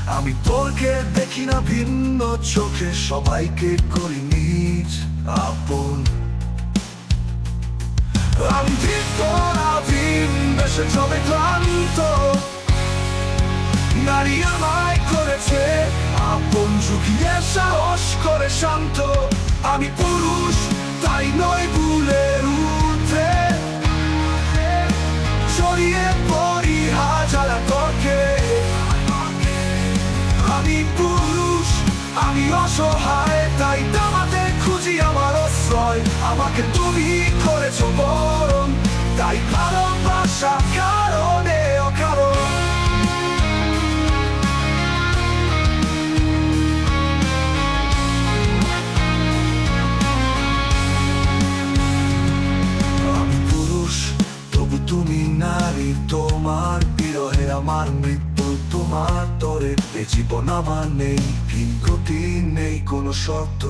আমি তোকে দেখি না ভিন্ন চোখে, সবাইকে করি নিজ আপন। আমি ভিন বেশে চলে ক্লান্ত, নারী আমায় করেছে আপন, ঝুঁকিয়ে সাহস করে শান্ত। আমি পুরুষ তাই নয় ভুলের ঊর্ধ্বে, ছড়িয়ে পড়ি হাজার তর্কে। আমি পুরুষ, আমি অসহায়, তাই দামাতে খুঁজি আমার আশ্রয়। আমাকে তুমি করেছো বরণ, তাই ভালোবাসা কারণে অকারণ। আমি পুরুষ তবু তুমি নারী, তোমার বিরহে আমার মৃত্যু, তোমার তরে জীবন আমার নেই, ভিন গতি নেই কোনো শর্ত।